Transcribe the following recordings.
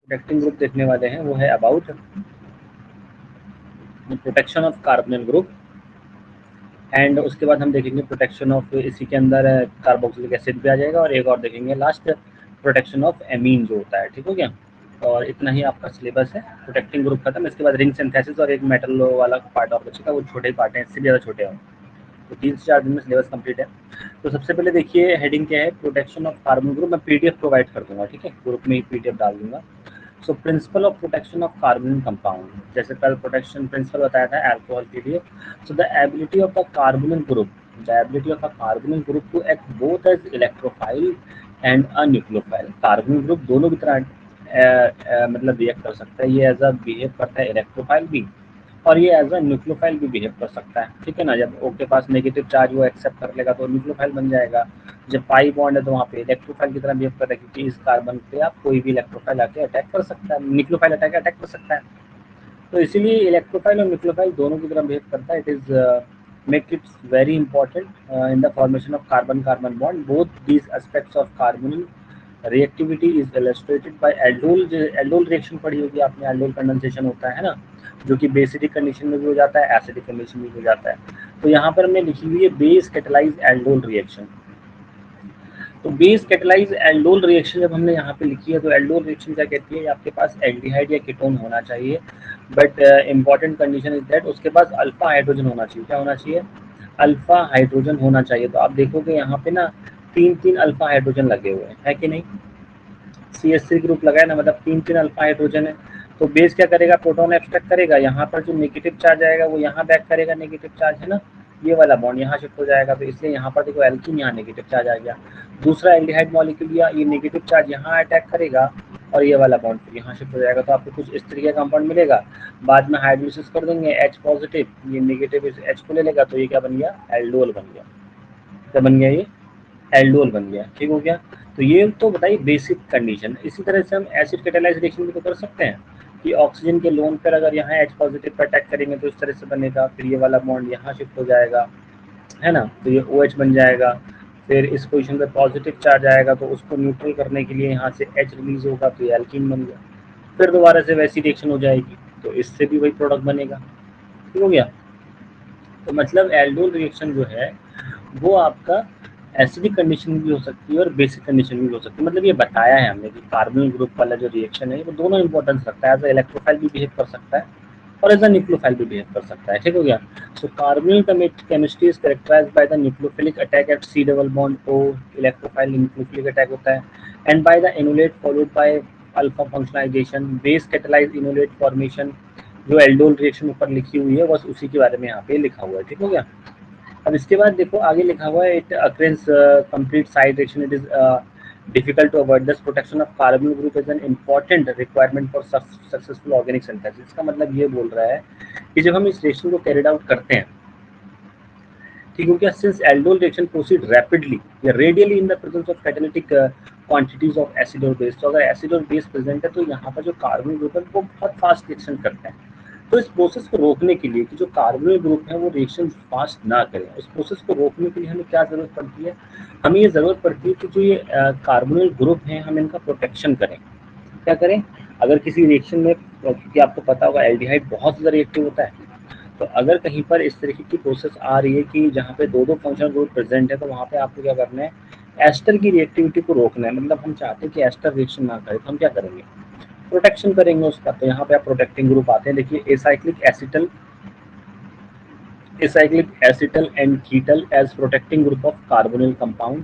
Protecting group देखने वाले हैं वो है about protection of carbonyl group, and उसके बाद हम देखेंगे प्रोटेक्शन ऑफ, इसी के अंदर कार्बोक्सिलिक एसिड भी आ जाएगा, और एक और देखेंगे लास्ट प्रोटेक्शन ऑफ एमीन जो होता है। ठीक हो गया? और इतना ही आपका सिलेबस है। प्रोटेक्टिंग ग्रुप खत्म, इसके बाद रिंग सिंथेसिस और एक मेटल वाला पार्ट और बचेगा, वो छोटे पार्ट हैं, इससे ज़्यादा छोटे हैं। तो 3 से 4 दिन में सिलेबस कंप्लीट है। तो सबसे पहले देखिए हेडिंग क्या है, प्रोटेक्शन ऑफ कार्बन ग्रुप। मैं पीडीएफ प्रोवाइड कर दूंगा, ठीक है, ग्रुप में ही पीडीएफ डाल दूंगा। So principle of protection of carbon compound, जैसे कल प्रोटेक्शन प्रिंसिपल बताया था अल्कोहल के लिए। So the ability of the carbonyl group, the ability of a carbonyl group to act both as electrophile and a nucleophile. Carbonyl group दोनों की तरह मतलब रिएक्ट कर सकता है। ये एज अ बिहेव करता है इलेक्ट्रोफाइल भी, और ये एज अ न्यूक्लियोफाइल भी बिहेव कर सकता है। ठीक है ना? जब O के पास नेगेटिव चार्ज वो एक्सेप्ट कर लेगा तो न्यूक्लियोफाइल बन जाएगा। जब पाई बॉन्ड है तो वहाँ पे इलेक्ट्रोफाइल की तरह बिहेव कर रहा है, क्योंकि इस कार्बन पे आप कोई भी इलेक्ट्रोफाइल आके अटैक कर सकता है, न्यूक्लियोफाइल अटैक कर सकता है। तो इसीलिए इलेक्ट्रोफाइल और न्यूक्लियोफाइल दोनों की तरह बिहेव करता है। It is make it very important in the formation of carbon carbon bond. Both these aspects of carbonyl reactivity is illustrated bye aldol. Aldol reaction पढ़ी होगी आपने, एल्डोल कंडेंसेशन होता है ना, जो कि बेसिडिक कंडीशन में भी हो जाता है, एसिडिक कंडीशन में भी हो जाता है। तो यहाँ पर हमने लिखी हुई है बेस कैटेलाइज एल्डोल रिएक्शन। तो बेस कैटेलाइज एल्डोल रिएक्शन जब हमने यहाँ पे लिखी है, तो एल्डोल रिएक्शन क्या कहती है, आपके पास एल्डिहाइड या कीटोन होना चाहिए, but important condition is that उसके पास अल्फा हाइड्रोजन होना चाहिए। क्या होना चाहिए? अल्फा हाइड्रोजन होना चाहिए। तो आप देखोगे यहाँ पे ना 3 अल्फा हाइड्रोजन लगे हुए हैं, है कि नहीं? CH3 ग्रुप लगा है ना, मतलब 3 अल्फा हाइड्रोजन है। तो बेस क्या करेगा? प्रोटॉन एक्सट्रैक्ट करेगा, यहाँ पर जो नेगेटिव चार्ज आएगा वो यहाँ बैक करेगा, नेगेटिव चार्ज है ना, ये वाला बॉन्ड यहाँ शिफ्ट हो जाएगा। तो इसलिए यहाँ पर देखो एल्कीन, यहाँ नेगेटिव चार्ज आ गया। दूसरा एल्डिहाइड मॉलिक्यूल लिया, ये नेगेटिव चार्ज यहाँ अटैक करेगा और ये वाला बॉन्ड फिर यहाँ शिफ्ट हो जाएगा। तो आपको कुछ इस तरीके का कंपाउंड मिलेगा। बाद में हाइड्रोलिसिस कर देंगे, H पॉजिटिव, ये नेगेटिव इस H को ले लेगा, तो ये क्या बन गया? एल्डोल बन गया। क्या बन गया? ये एल्डोल बन गया। ठीक हो गया? तो ये तो बताइए बेसिक कंडीशन। इसी तरह से हम एसिड कैटालाइज रिएक्शन भी तो कर सकते हैं कि ऑक्सीजन के लोन पर अगर यहाँ H पॉजिटिव पर अटैक करेंगे तो इस तरह से बनेगा, फिर ये वाला बॉन्ड यहाँ शिफ्ट हो जाएगा, है ना, तो ये OH बन जाएगा। फिर इस पोजीशन पे पॉजिटिव चार्ज आएगा तो उसको न्यूट्रल करने के लिए यहाँ से H रिलीज होगा, तो ये एल्कीन बन गया। फिर दोबारा से वैसी रिएक्शन हो जाएगी, तो इससे भी वही प्रोडक्ट बनेगा। ठीक हो गया? तो मतलब एल्डोल रिएक्शन जो है वो आपका एसिडिक कंडीशन में भी हो सकती है और बेसिक कंडीशन में भी हो सकती है। मतलब ये बताया है हमने कि कार्बोनिल ग्रुप वाला जो रिएक्शन है वो दोनों इंपॉर्टेंस रखता है। एज इलेक्ट्रोफाइल भी बिहेव कर सकता है और एज अ न्यूक्लियोफाइल भी बिहेव कर सकता है। ठीक हो गया? So carbonyl chemistry is characterized by the nucleophilic attack at C double bond O, electrophile nucleophilic attack होता है, and by the enolate followed by alpha functionalization, base catalyze enolate formation. जो एल्डोल रिएक्शन ऊपर लिखी हुई है बस उसी के बारे में यहाँ पे लिखा हुआ है। ठीक हो गया? अब इसके बाद देखो आगे लिखा हुआ है, it occurs complete side reaction, it is difficult to avoid this protection of carbonyl group is an important requirement for successful organic synthesis। इसका मतलब ये बोल रहा है कि जब हम इस रिएक्शन को कैरिड आउट करते हैं, ठीक हो गया, since aldol reaction proceed rapidly या radially in the presence of catalytic quantities of acid और बेस। तो अगर एसिड और बेस प्रेजेंट है तो यहाँ पर जो कार्बोनिल ग्रुप है वो बहुत फास्ट रिएक्शन करते हैं। तो इस प्रोसेस को रोकने के लिए कि जो कार्बोनिल ग्रुप है वो रिएक्शन फास्ट ना करें, उस प्रोसेस को रोकने के लिए हमें क्या जरूरत पड़ती है? हमें ये जरूरत पड़ती है कि जो ये कार्बोनिल ग्रुप हैं हम इनका प्रोटेक्शन करें। क्या करें? अगर किसी रिएक्शन में, क्योंकि आपको पता होगा एल्डिहाइड बहुत ज़्यादा रिएक्टिव होता है, तो अगर कहीं पर इस तरीके की प्रोसेस आ रही है कि जहाँ पे दो फंक्शनल ग्रुप प्रेजेंट है, तो वहाँ पे आपको क्या करना है? एस्टर की रिएक्टिविटी को रोकना है। मतलब हम चाहते हैं कि एस्टर रिएक्शन ना करे, तो हम क्या करेंगे? प्रोटेक्शन करेंगे उसका। तो यहाँ पे आप प्रोटेक्टिंग ग्रुप आते हैं। देखिए acyclic acetal and ketal as protecting group of carbonyl compound.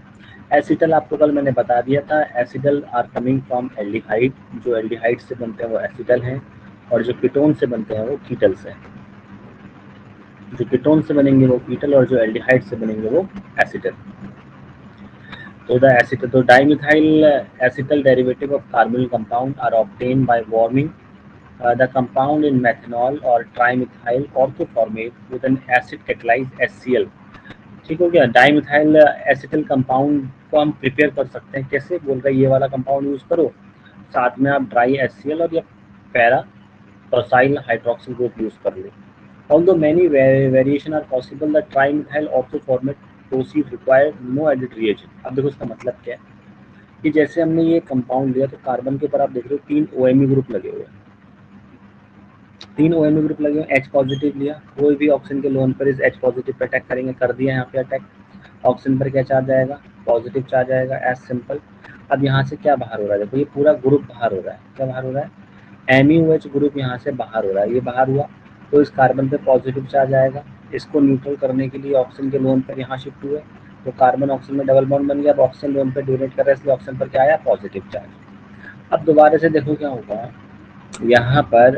Acetal आपको कल मैंने बता दिया था, acetal are coming from aldehyde, जो एल्डिहाइड से बनते हैं वो एसिटल हैं, और जो कीटोन से बनते हैं वो कीटल्स हैं। जो कीटोन से बनेंगे वो कीटल, और जो एल्डिहाइड से बनेंगे वो एसिटल। तो द एसिटल, तो dimethyl acetal derivative of carbonyl compound are obtain by warming the compound in methanol or trimethyl orthoformate with an acid catalyzed HCl। ठीक हो गया? डाइमिथाइल एसिटल कंपाउंड को हम प्रिपेयर कर सकते हैं। कैसे? बोल रहे हैं ये वाला कंपाउंड यूज करो, साथ में आप ड्राई HCl और या पैरा टोसाइल हाइड्रोक्सिल ग्रुप यूज कर ले। Although many variation are possible, the trimethyl orthoformate process require no added reagent। अब देखो इसका मतलब क्या है? कि जैसे हमने ये कंपाउंड लिया तो कार्बन के ऊपर आप देख रहे हो 3 OMe ग्रुप लगे हुए हैं, 3 OMe ग्रुप लगे हुए, H पॉजिटिव लिया, कोई भी ऑक्सीजन के लोन पर इस H पॉजिटिव पे अटैक करेंगे, कर दिया यहाँ पे अटैक, ऑक्सीजन पर क्या चार्ज आएगा, पॉजिटिव चार्ज आएगा, एज सिंपल। अब यहाँ से क्या बाहर हो रहा है, देखो ये पूरा ग्रुप बाहर हो रहा है, क्या बाहर हो रहा है, MeOH ग्रुप यहाँ से बाहर हो रहा है, ये बाहर हुआ तो इस कार्बन पे पॉजिटिव चार्ज आएगा, इसको न्यूट्रल करने के लिए ऑक्सीजन के लोन पर यहाँ शिफ्ट हुए, तो कार्बन ऑक्सीजन में डबल बॉन्ड बन गया, अब ऑक्सीजन लोन पर डोनेट कर रहा है, इसलिए ऑक्सीजन पर क्या आया, पॉजिटिव चार्ज। अब दोबारा से देखो क्या होगा, यहाँ पर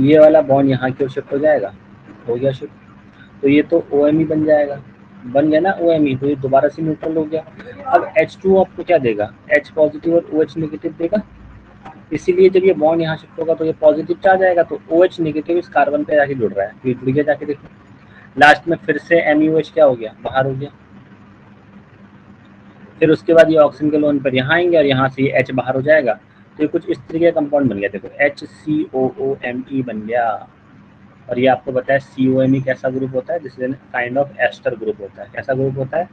ये वाला बॉन्ड यहाँ की ओर शिफ्ट हो जाएगा, हो गया शिफ्ट, तो ये तो OMe बन जाएगा, बन गया ना OMe, तो ये दोबारा से न्यूट्रल हो गया। अब H2 आपको क्या देगा, H पॉजिटिव और OH नेगेटिव देगा, इसीलिए जब ये बॉन्ड यहाँ शिफ्ट होगा तो ये पॉजिटिव चार्ज आएगा, तो OH नेगेटिव इस कार्बन पे जाके जुड़ रहा है, ये जुड़ गया, जाके देखो लास्ट में फिर से MeOH क्या हो गया, बाहर हो गया, फिर उसके बाद ये ऑक्सीजन के लोन पर यहाँ आएंगे और यहाँ से ये H बाहर हो जाएगा, तो ये कुछ इस तरीके का कंपाउंड बन गया, देखो HCOOMe बन गया। और ये आपको पता है COMe कैसा ग्रुप होता है, this is kind of ester group होता है, कैसा ग्रुप होता है,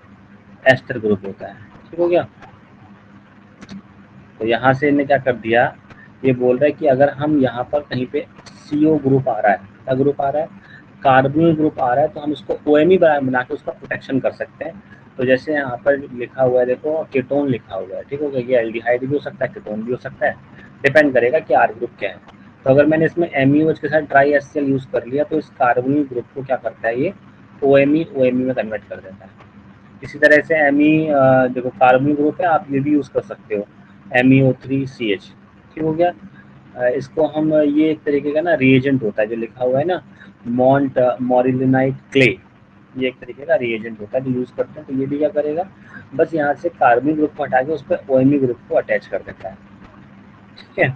एस्टर ग्रुप होता है, ठीक हो गया। तो यहाँ से इन्हें क्या कर दिया, ये बोल रहा है कि अगर हम यहाँ पर कहीं पे CO ग्रुप आ रहा है, क्या ग्रुप आ रहा है, कार्बोनिल ग्रुप आ रहा है, तो हम इसको OMe बना के उसका प्रोटेक्शन कर सकते हैं। तो जैसे यहाँ पर लिखा हुआ है, देखो कीटोन लिखा हुआ है, ठीक हो गया, ये एल्डिहाइड भी हो सकता है, कीटोन भी हो सकता है, डिपेंड करेगा कि R ग्रुप क्या है। तो अगर मैंने इसमें MeOH के साथ ट्राई HCl यूज़ कर लिया तो इस कार्बोनिल ग्रुप को क्या करता है, ये OMe में कन्वर्ट कर देता है। इसी तरह से देखो कार्बोनिल ग्रुप है, आप ये भी यूज़ कर सकते हो, MeO3CH, ठीक हो गया। इसको हम ये एक तरीके का ना रिएजेंट होता है, जो लिखा हुआ है ना मॉन्ट मॉरिलिनाइट क्ले, ये एक तरीके का रिएजेंट होता है जो यूज़ करते हैं। तो ये भी क्या करेगा, बस यहाँ से कार्बोनिल ग्रुप को हटा के उस पर OMe ग्रुप को अटैच कर देता है, ठीक है।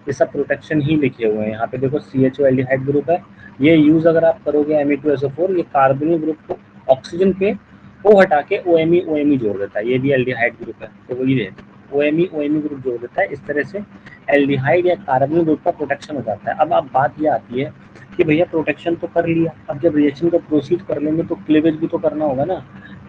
ये सब प्रोटेक्शन ही लिखे हुए हैं यहाँ पे, देखो CHO एल्डिहाइड ग्रुप है, ये यूज़ अगर आप करोगे Me2SO4, ये कार्बोनिल ग्रुप को ऑक्सीजन पे वो हटा के OMe जोड़ देता है, ये भी एल्डिहाइड ग्रुप है, तो वही है OMe ग्रुप जोड़ देता है, इस तरह से एल्डिहाइड या कार्बोनिल ग्रुप का प्रोटेक्शन हो जाता है। अब आप बात ये आती है कि भैया प्रोटेक्शन तो कर लिया, अब जब रिएक्शन को प्रोसीड कर लेंगे तो क्लीवेज भी तो करना होगा ना।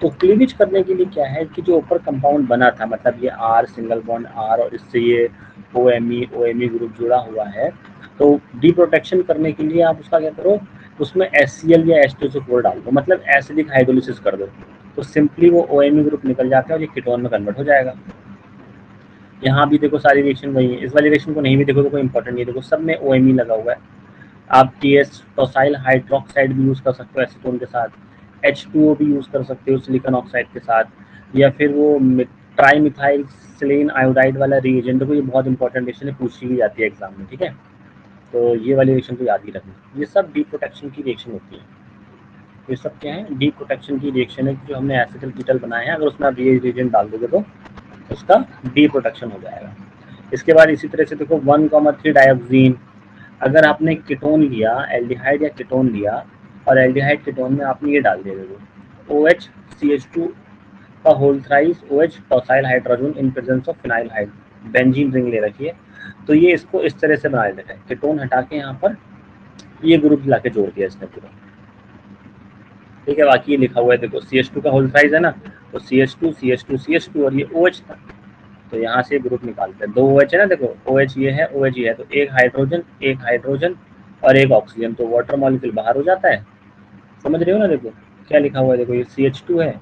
तो क्लीवेज करने के लिए क्या है कि जो ऊपर कंपाउंड बना था, मतलब ये R सिंगल बॉन्ड R और इससे ये OMe ग्रुप जुड़ा हुआ है, तो डी प्रोटेक्शन करने के लिए आप उसका क्या करो, उसमें HCl या H2SO4 डाल दो, मतलब एसिडिक हाइड्रोलिसिस कर दो, तो सिंपली वो OMe ग्रुप निकल जाता है और ये कीटोन में कन्वर्ट हो जाएगा। यहाँ भी देखो सारी रिएक्शन वही है, इस वाली रिएक्शन को नहीं भी देखो तो कोई इंपॉर्टेंट नहीं है, देखो सब में OMe लगा हुआ है। आप TS टोसाइल हाइड्रोक्साइड भी यूज़ कर सकते हो एसीटोन के साथ, H2O भी यूज़ कर सकते हो सिलिकॉन ऑक्साइड के साथ, या फिर वो ट्राई मिथाइल सिलेन आयोडाइड वाला रिएजेंट, देखो ये बहुत इंपॉर्टेंट रिएक्शन है, पूछी भी जाती है एग्जाम में, ठीक है। तो ये वाली रिएक्शन तो याद ही रखना, ये सब डी प्रोटेक्शन की रिएक्शन होती है, ये सब क्या है, डी प्रोटेक्शन की रिएक्शन है, जो हमने एसिटल कीटल बनाए हैं, अगर उसमें आप ये रिएजेंट डाल दोगे तो उसका डी प्रोटेक्शन हो जाएगा। इसके बाद इसी तरह से देखो 1,3 डायोक्सिन, अगर आपने कीटोन लिया, एल्डिहाइड या कीटोन लिया, और एल्डिहाइड कीटोन में आपने ये डाल दिया, देखो OH CH2 का whole thrice OH tosyl hydrogen in presence of phenyl hide, benzene ring ले रखी है, तो ये इसको इस तरह से बना देता है, कीटोन हटा के यहाँ पर ये ग्रुप ला के जोड़ दिया इसने पूरा, ठीक है। बाकी ये लिखा हुआ है, देखो CH2 का होल थ्राइस है ना, तो CH2 CH2 CH2 और ये OH था, तो यहाँ से ग्रुप निकालते हैं, 2 OH है ना, देखो OH ये है, OH ये है, तो एक हाइड्रोजन और एक ऑक्सीजन, तो वाटर मॉलिक्यूल बाहर हो जाता है, समझ रहे हो ना। देखो क्या लिखा हुआ है, देखो ये CH2 है,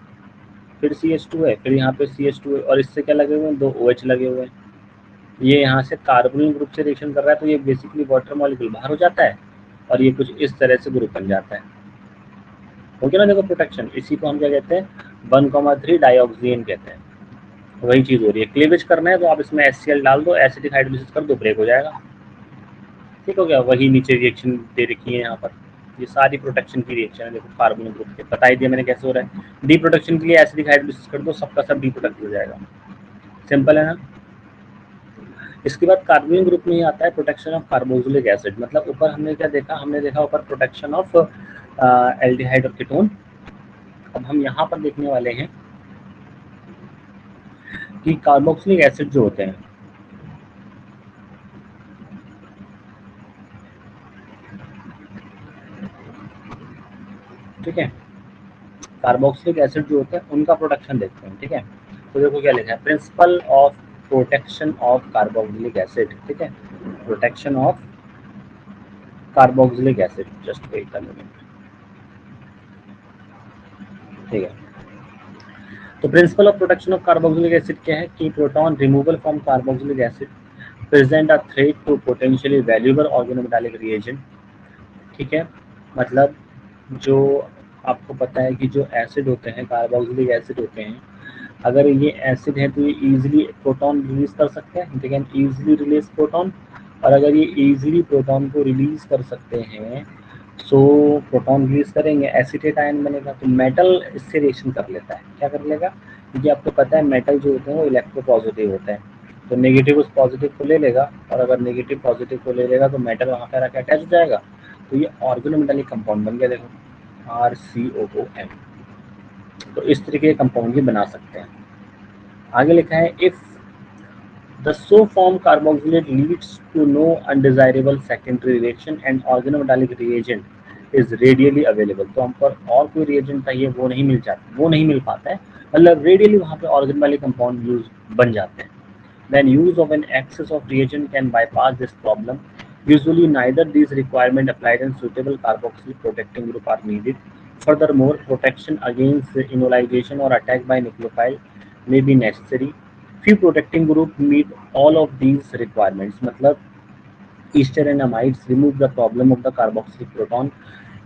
फिर CH2 है, फिर यहाँ पे CH2 है, और इससे क्या लगे हुए हैं, 2 OH लगे हुए हैं, ये यहाँ से कार्बोनिल ग्रुप से रिएक्शन कर रहा है, तो ये बेसिकली वाटर मॉलिक्यूल बाहर हो जाता है और ये कुछ इस तरह से ग्रुप बन जाता है, ओके ना। देखो प्रोटेक्शन, इसी को हम क्या कहते हैं, 1,3 डायोक्सिन कहते हैं। वही चीज़ हो रही है, क्लीवेज करना है तो आप इसमें HCl डाल दो, एसिडिक हाइड्रोलिसिस कर दो, ब्रेक हो जाएगा, ठीक हो गया। वही नीचे रिएक्शन दे रखी है यहाँ पर, ये सारी प्रोटेक्शन की रिएक्शन है, देखो कार्बोनिल ग्रुप के बता ही दिया मैंने कैसे हो रहा है। डी प्रोटेक्शन के लिए एसिडिक हाइड्रोलिसिस कर दो, सबका सब डी प्रोटेक्ट हो जाएगा, सिंपल है ना। इसके बाद कार्बोनिल ग्रुप में ही आता है प्रोटेक्शन ऑफ कार्बोक्सिलिक एसिड, मतलब ऊपर हमने क्या देखा, हमने देखा ऊपर प्रोटेक्शन ऑफ एल्डिहाइड और कीटोन। अब हम यहाँ पर देखने वाले हैं कि कार्बोक्सिलिक एसिड जो होते हैं, ठीक है, कार्बोक्सिलिक एसिड जो होते हैं उनका प्रोटेक्शन देखते हैं, ठीक है। तो देखो क्या लिखा है, principle of protection of carboxylic acid, ठीक है, protection of carboxylic acid, just wait a minute, ठीक है। तो principle of protection of carboxylic acid क्या है कि proton removal from carboxylic acid present a threat to potentially valuable organometallic reagent, ठीक है। मतलब जो आपको पता है कि जो एसिड होते हैं, कार्बोक्सिलिक एसिड होते हैं, अगर ये एसिड है तो ये इजीली प्रोटॉन रिलीज कर सकते हैं, they can easily release proton, और अगर ये इजीली प्रोटॉन को रिलीज कर सकते हैं सो प्रोटॉन रिलीज करेंगे, एसिटेट आयन बनेगा, तो मेटल इससे रिएक्शन कर लेता है, क्या कर लेगा, क्योंकि आपको पता है मेटल जो होते हैं वो इलेक्ट्रो पॉजिटिव होते हैं, तो नेगेटिव उस पॉजिटिव को ले लेगा, और अगर नेगेटिव पॉजिटिव को ले लेगा तो मेटल वहाँ पर आकर अटैच हो जाएगा, तो ये ऑर्गेनोमेटालिक कंपाउंड बन गया, देखो RCOOM। तो इस तरीके के कंपाउंड ये बना सकते हैं। आगे लिखा है if the so form carboxylate leads to no undesirable secondary reaction and organometallic reagent is readily available, तो हम पर और कोई रिएजेंट चाहिए वो नहीं मिल जाता, वो नहीं मिल पाता है, मतलब रेडियली वहाँ पे ऑर्गेनोमेटालिक कंपाउंड यूज बन जाते हैं। Then use of an excess of reagent can bypass this problem. Usually neither these requirements applied and suitable carboxyl protecting group are needed. Furthermore, protection against enolization or attack by nucleophile may be necessary. Few protecting group meet all of these requirements. मतलब Easter and amides remove the problem of the carboxylic proton,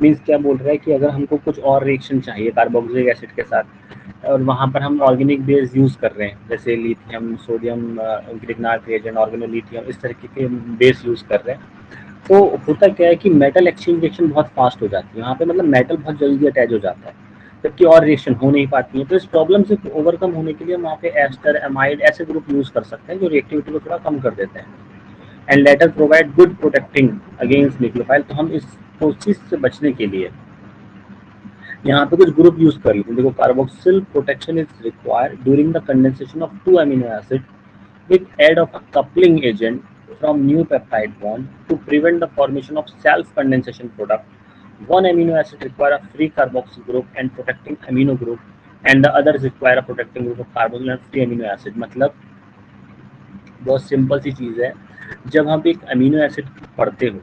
means क्या बोल रहा है कि अगर हमको कुछ और रिएक्शन चाहिए कार्बोक्सिलिक एसिड के साथ और वहाँ पर हम ऑर्गेनिक बेस यूज़ कर रहे हैं, जैसे lithium, sodium Grignard reagent, organolithium, इस तरीके के बेस यूज़ कर रहे हैं, तो होता क्या है कि मेटल एक्सचेंज रिएक्शन बहुत फास्ट हो जाती है वहाँ पे, मतलब मेटल बहुत जल्दी अटैच हो जाता है, जबकि और रिएक्शन हो नहीं पाती है। तो इस प्रॉब्लम से ओवरकम होने के लिए हम वहाँ पे एस्टर, एमाइड ऐसे ग्रुप यूज़ कर सकते हैं जो रिएक्टिविटी को थोड़ा कम कर देते हैं, and later provide good protecting against nucleophile. तो हम इस कोशिश से बचने के लिए यहाँ पे कुछ ग्रुप यूज कर लेते हैं। देखो, carboxyl protection is required during the condensation of 2 amino acid with aid of a coupling agent from new peptide bond to prevent the formation of self-condensation product. One amino acid require a free carboxyl group and protecting amino group, and the others require a protecting group of carboxyl and free amino acid. मतलब बहुत simple सी चीज़ है, जब हम एक amino acid पढ़ते हो,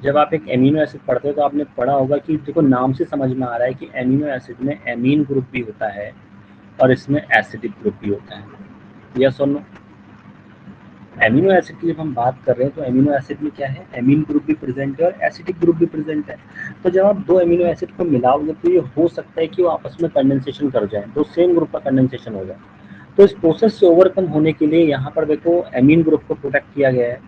जब आप एक एमिनो एसिड पढ़ते हो तो आपने पढ़ा होगा कि देखो नाम से समझ में आ रहा है कि एमिनो एसिड में एमीन ग्रुप भी होता है और इसमें एसिडिक ग्रुप भी होता है, यस और नो। एमिनो एसिड की जब हम बात कर रहे हैं तो एमिनो एसिड में क्या है, एमीन ग्रुप भी प्रेजेंट है और एसिडिक ग्रुप भी प्रेजेंट है। तो जब आप दो एमिनो एसिड को मिलाओगे तो ये हो सकता है कि वो आपस में कंडेंसेशन कर जाए, तो सेम ग्रुप का कंडेंसेशन हो जाए। तो इस प्रोसेस से ओवरकम होने के लिए यहाँ पर देखो एमीन ग्रुप को प्रोटेक्ट किया गया है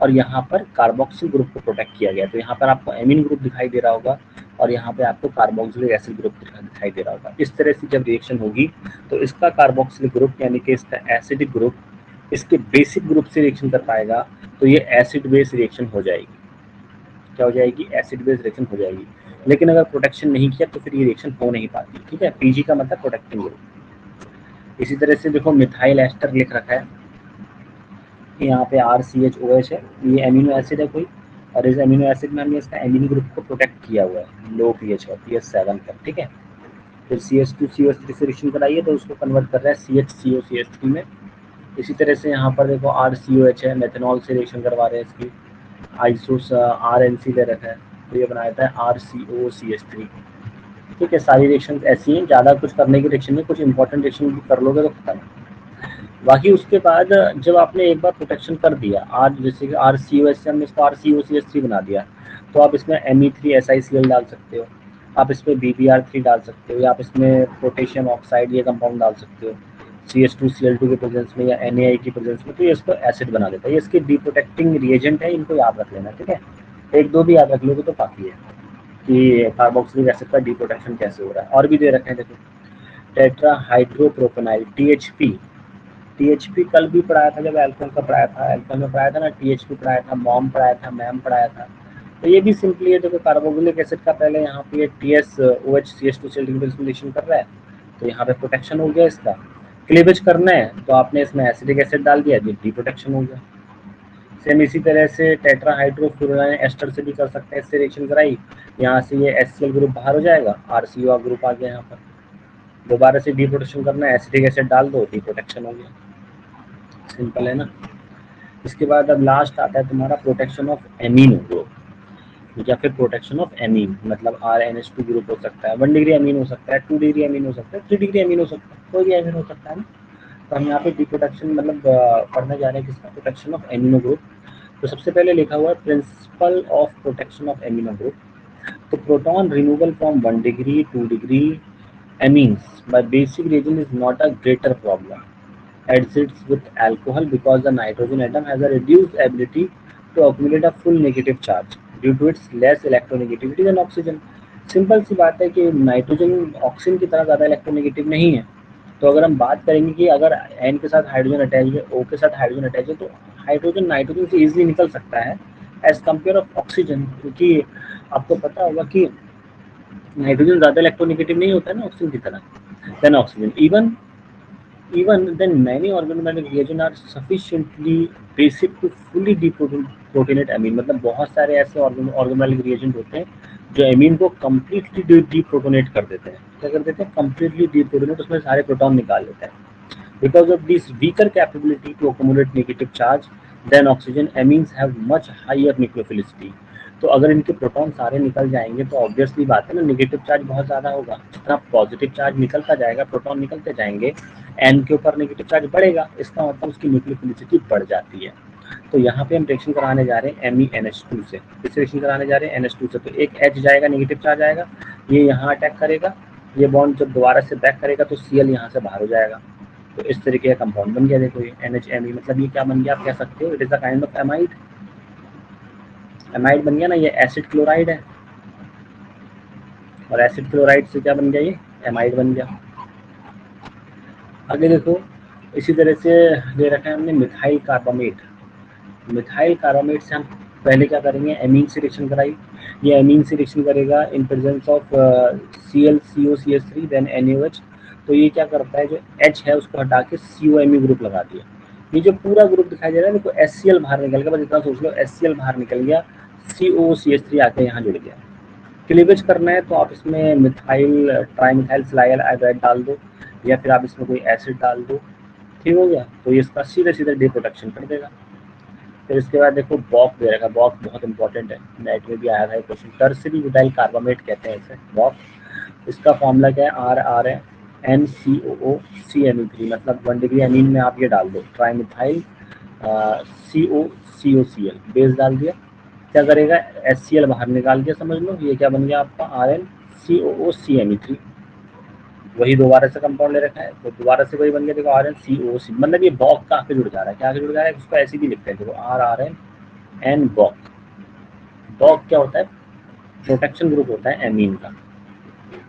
और यहाँ पर कार्बोक्सिल ग्रुप को प्रोटेक्ट किया गया है। तो यहाँ पर आपको एमीन ग्रुप दिखाई दे रहा होगा और यहाँ पे आपको कार्बोक्सिलिक एसिड ग्रुप दिखाई दे रहा होगा। इस तरह से जब रिएक्शन होगी तो इसका कार्बोक्सिलिक ग्रुप यानी कि इसका एसिडिक ग्रुप इसके बेसिक ग्रुप से रिएक्शन कर पाएगा, तो ये एसिड बेस रिएक्शन हो जाएगी। क्या हो जाएगी, एसिड बेस रिएक्शन हो जाएगी। लेकिन अगर प्रोटेक्शन नहीं किया तो फिर ये रिएक्शन हो नहीं पाती, ठीक है। पीजी का मतलब प्रोटेक्टिंग ग्रुप। इसी तरह से देखो मिथाइल एस्टर लिख रखा है, यहाँ पे RCHOH है, ये एमिनो एसिड है कोई, और इस एमिनो एसिड में हमने इसका एमिनो ग्रुप को प्रोटेक्ट किया हुआ है, लो पीएच है, pH 7 पर, ठीक है। फिर CH2CH3 से रिएक्शन कराइए तो उसको कन्वर्ट कर रहा है CHCOCH3 में। इसी तरह से यहाँ पर देखो RCOH है, मेथनॉल से रिएक्शन करवा रहे हैं, इसकी आइसोस RNC ले रखा है, तो ये बनाया था RCOCH3, ठीक है। सारी रिएक्शन ऐसी हैं, ज़्यादा कुछ करने की रिएक्शन नहीं, कुछ इंपॉर्टेंट रिएक्शन कर लोगे तो खत्म। बाकी उसके बाद जब आपने एक बार प्रोटेक्शन कर दिया, आज जैसे कि RCOH से हमने इसको RCOCH3 बना दिया, तो आप इसमें Me3SiCl डाल सकते हो, आप इसमें BBr3 डाल सकते हो, या आप इसमें पोटेशियम ऑक्साइड ये कंपाउंड डाल सकते हो CH2Cl2 के प्रेजेंस में या NaI की प्रेजेंस में, तो ये इसको एसिड बना देता है। ये इसके डिप्रोटेक्टिंग रिएजेंट है, इनको याद रख लेना, ठीक है। एक दो भी याद रख लोगे तो काफ़ी है कि कार्बोक्सिलिक एसिड का डिप्रोटेक्शन कैसे हो रहा है। और भी दे रखे हैं देखो, टेट्रा हाइड्रोप्रोपेनाइल THP कल भी पढ़ाया था, जब एल्कोहल का पढ़ाया था, एल्कोहल में पढ़ाया था ना, THP पढ़ाया था, मॉम पढ़ाया था, मैम पढ़ाया था। तो ये भी सिंपली है, देखो कार्बोक्सिलिक एसिड का पहले यहाँ पे TSOH CH2 रिलेशन कर रहा है, तो यहाँ पे प्रोटेक्शन हो गया। इसका क्लीवेज करना है तो आपने इसमें एसिडिक एसिड डाल दिया, डी प्रोटेक्शन हो गया। सेम इसी तरह से टेट्रा हाइड्रोफ्लोराइन एस्टर से भी कर सकते हैं, इससे रिएक्शन कराई, यहाँ से ये HCl ग्रुप बाहर हो जाएगा, RCO ग्रुप आ गया यहाँ पर। दोबारा से डी प्रोटेक्शन करना है, एसिडिक एसिड डाल दो, डी प्रोटेक्शन हो गया। सिंपल है ना। इसके बाद अब लास्ट आता है तुम्हारा प्रोटेक्शन ऑफ एमीनो ग्रुप या फिर प्रोटेक्शन ऑफ एमीन, मतलब RNH2 ग्रुप हो सकता है, 1 डिग्री एमीन हो सकता है, 2 डिग्री एमीन हो सकता है, 3 डिग्री एमीन हो सकता है, कोई भी एमीन हो सकता है ना। तो हम यहाँ पे डिप्रोटेक्शन मतलब पढ़ने जा रहे हैं किसका, प्रोटेक्शन ऑफ एमिनो ग्रुप। तो सबसे पहले लिखा हुआ है principle of protection of amino group. तो proton removal from 1 degree 2 degree amines by basic reason is not a greater problem acids with alcohol because the nitrogen atom has a reduced ability to accumulate a full negative charge due to its less electronegativity than oxygen। Simple सी बात है कि nitrogen oxygen की तरह ज़्यादा electronegative नहीं है। तो अगर हम बात करेंगे कि अगर N के साथ हाइड्रोजन अटैच है, O के साथ हाइड्रोजन अटैच है, तो हाइड्रोजन नाइट्रोजन से ईजिली निकल सकता है एज कम्पेयर ऑफ ऑक्सीजन, क्योंकि आपको पता होगा कि नाइट्रोजन ज़्यादा इलेक्ट्रोनेगेटिव नहीं होता है ना ऑक्सीजन की तरह then oxygen. Even then, many organometallic reagents are sufficiently basic to fully deprotonate amine। मतलब बहुत सारे ऐसे organometallic reagent होते हैं जो एमीन को completely deprotonate कर देते हैं। क्या कर देते हैं? completely deprotonate, उसमें सारे प्रोटॉन निकाल लेते हैं। Because of this weaker capability to accumulate negative charge than oxygen, amines have much higher nucleophilicity। तो अगर इनके प्रोटॉन सारे निकल जाएंगे तो ऑब्वियसली बात है ना, नेगेटिव चार्ज बहुत ज़्यादा होगा। जितना पॉजिटिव चार्ज निकलता जाएगा, प्रोटॉन निकलते जाएंगे, एन के ऊपर नेगेटिव चार्ज बढ़ेगा, इसका मतलब उसकी न्यूक्लियोफिलिसिटी बढ़ जाती है। तो यहाँ पे हम रिएक्शन कराने जा रहे हैं MEnH2 से। किससे रिएक्शन कराने जा रहे हैं? NH2 से। तो एक H जाएगा, नेगेटिव चार्ज आएगा, ये यहाँ अटैक करेगा, ये बॉन्ड जब दोबारा से बैक करेगा तो Cl यहाँ से बाहर हो जाएगा। तो इस तरीके का कंपाउंड बन गया। देखो ये NHMe, मतलब ये क्या बन गया आप कह सकते हो, it is a kind of amide. Amide बन गया ना, ये एसिड क्लोराइड है, और एसिड क्लोराइड से क्या बन गया, ये एमाइड बन गया। आगे देखो, इसी तरह से ले रखा है हमने मिथाइल कार्बामेट। मिथाइल कार्बामेट से हम पहले क्या करेंगे, एमीन से रिएक्शन कराई। ये एमीन से रिएक्शन करेगा in presence of ClCO CH3 then NaOH। तो ये क्या करता है, जो H है उसको हटा के COMe ग्रुप लगा दिया। ये जो पूरा ग्रुप दिखाई दे रहा है, देखो HCl बाहर निकल गया, बस इतना सोच लो, HCl बाहर निकल गया, COCH3 आके यहाँ जुड़ गया। क्लीवेज करना है तो आप इसमें मिथाइल ट्राईमिथाइल सिलाइल हाइड्राइड डाल दो, या फिर आप इसमें कोई एसिड डाल दो, ठीक हो गया। तो ये इसका सीधे सीधे डिप्रोटेक्शन कर देगा। फिर इसके बाद देखो बॉक दे रखा है, बॉक बहुत इंपॉर्टेंट है, नेट में भी आया था क्वेश्चन। टर्सरी ब्यूटाइल कार्बामेट कहते हैं इसे, बॉक। इसका फॉर्मूला क्या है, RNCOOCMe3, मतलब 1 डिग्री एमीन में आप ये डाल दो, ट्राईमिथाइल COCOCl, बेस डाल दिया, क्या करेगा, HCl बाहर निकाल दिया, समझ लो ये क्या बन गया आपका, RNCOOCMe3। वही दोबारा से कंपाउंड ले रखा है, तो दोबारा से वही बन गया, देखो RNCOC, मतलब ये बॉक का आके जुड़ जा रहा है। क्या आके जुड़ जा रहा है, उसको ऐसे भी लिखते हैं, देखो RRN बॉक। बॉक क्या होता है, प्रोटेक्शन ग्रुप होता है एमीन का।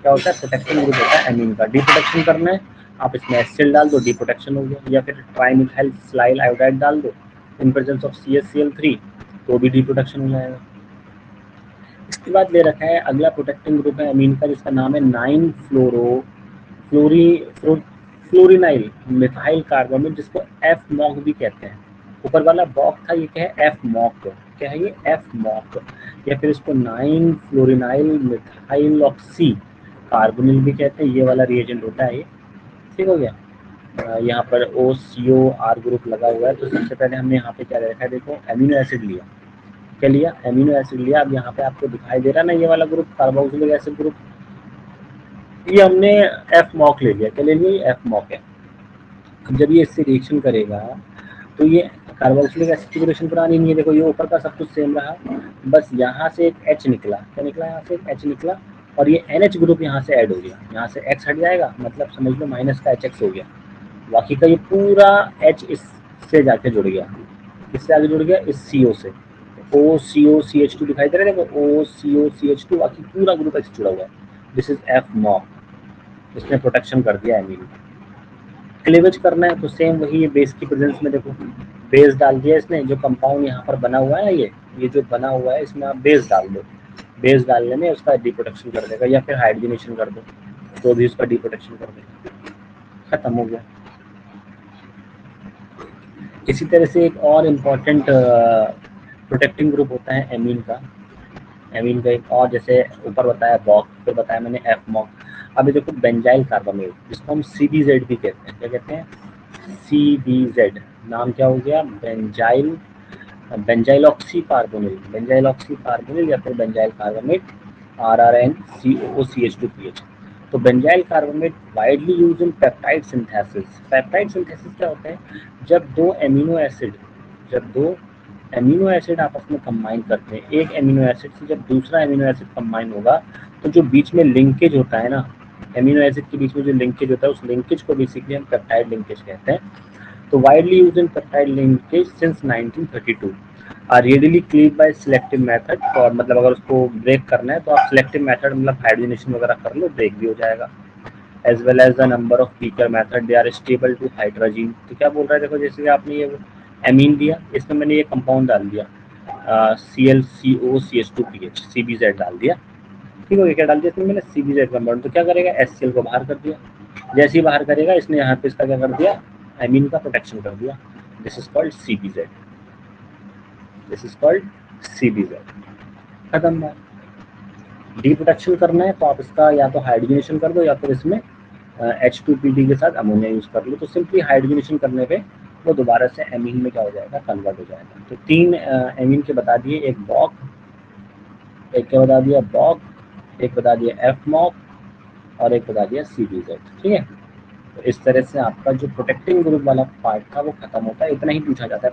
क्या होता है, प्रोटेक्शन ग्रुप होता है एमीन का। डिप्रोटेक्शन करना है, आप इसमें HCl डाल दो, डिप्रोटेक्शन हो गया, या फिर ट्राईमिथाइल सिलाइल आयोडाइड डाल दो इन प्रेजेंस ऑफ CaCl3, तो भी डिप्रोटेक्शन हो जाएगा। इसके बाद ले रखा है अगला प्रोटेक्टिंग ग्रुप है एमीन का, जिसका नाम है 9-फ्लोरिनाइल मिथाइल कार्बामेट, जिसको FMOC भी कहते हैं। ऊपर वाला बॉक था, ये क्या है, FMOC। क्या है ये, FMOC, या फिर इसको 9-फ्लोरिनाइल मिथाइल ऑक्सी कार्बोनिल भी कहते हैं। ये वाला रिएजेंट होता है ये, ठीक हो गया। यहाँ पर OCOR ग्रुप लगा हुआ है। तो सबसे पहले हमने यहाँ पे क्या रखा है, देखो एमिनो एसिड लिया, क्या लिया, एमिनो एसिड लिया। अब यहाँ पे आपको दिखाई दे रहा है ना ये वाला ग्रुप, कार्बोक्सिलिक एसिड ग्रुप, ये हमने FMOC ले लिया। क्या ले लिया, FMOC है। अब जब ये इससे रिएक्शन करेगा तो ये कार्बोक्सिलिक एसिड की रिएक्शन करानी नहीं है। देखो ये ऊपर का सब कुछ सेम रहा, बस यहाँ से एक H निकला, क्या निकला, यहाँ से एक H निकला, और ये NH ग्रुप यहाँ से ऐड हो गया, यहाँ से X हट जाएगा, मतलब समझ लो माइनस का HX हो गया। बाकी का ये पूरा H इससे जाके जुड़ गया, इससे आगे जुड़ गया इस CO से, OCOCH2 दिखाई दे रहा है, देखो OCOCH2, बाकी पूरा ग्रुप ऐसे जुड़ा हुआ है। दिस इज FMOC, इसने प्रोटेक्शन कर दिया एमीन। क्लीवेज करना है तो सेम वही, बेस की प्रेजेंस में देखो बेस डाल दिया इसने, जो कंपाउंड यहाँ पर बना हुआ है, ये जो बना हुआ है, इसमें आप बेस डाल दो। बेस डालने में उसका डिप्रोटेक्शन कर देगा, या फिर हाइड्रोजनेशन कर दो तो भी उसका डिप्रोटेक्शन कर देगा, खत्म हो गया। इसी तरह से एक और इम्पॉर्टेंट प्रोटेक्टिंग ग्रुप होता है एमीन का। एमीन का एक और, जैसे ऊपर बताया बॉक, फिर बताया मैंने FMOC। अभी देखो बेंजाइल कार्बामेट, जिसको हम CBZ भी कहते हैं, क्या कहते हैं, CBZ, नाम क्या हो गया, बेंजाइलॉक्सी कार्बोनिल या फिर बेंजाइल कार्बोनेट, RRNCOOCH2PH। तो benzyl carbonate widely use in peptide synthesis. Peptide synthesis क्या होता है, जब दो एमिनो एसिड आपस में कंबाइन करते हैं, एक एमिनो एसिड से जब दूसरा एमिनो एसिड कंबाइन होगा, तो जो बीच में लिंकेज होता है ना, एमिनो एसिड के बीच में जो लिंकेज होता है, उस लिंकेज को बेसिकली हम पेप्टाइड लिंकेज कहते हैं। तो widely use in peptide linkage since 1932, are readily cleave by selective method. और मतलब अगर उसको ब्रेक करना है तो आप सिलेक्टिव मेथड मतलब हाइड्रोजनेशन वगैरह कर लो, ब्रेक भी हो जाएगा। As well as the number of weaker method, they are stable to hydrogen. तो क्या बोल रहा है, देखो जैसे आपने ये एमीन दिया, इसमें मैंने ये कंपाउंड डाल दिया ClCOCH2PH, CBZ डाल दिया, ठीक हो गया। क्या डाल दिया इसमें मैंने, CBZ कंपाउंड। तो क्या करेगा, HCl को बाहर कर दिया। जैसे ही बाहर करेगा, इसने यहाँ पे इसका क्या कर दिया, एमीन का प्रोटेक्शन कर दिया। This is called CBZ, this is called CBZ। खत्म बात। डी प्रोटेक्शन करना है तो आप इसका या तो हाइड्रोजनेशन कर दो या फिर इसमें H2PD के साथ अमोनिया यूज कर लो। तो सिंपली हाइड्रोजनेशन करने पे वो दोबारा से एमीन में क्या हो जाएगा, कन्वर्ट हो जाएगा। तो 3 एमीन के बता दिए, एक बॉक, एक क्या बता दिया बॉक, एक बता दिया एफ मॉक, और एक बता दिया CBZ, ठीक है। तो इस तरह से आपका जो प्रोटेक्टिंग ग्रुप वाला पार्ट था वो खत्म होता है। इतना ही पूछा जाता है।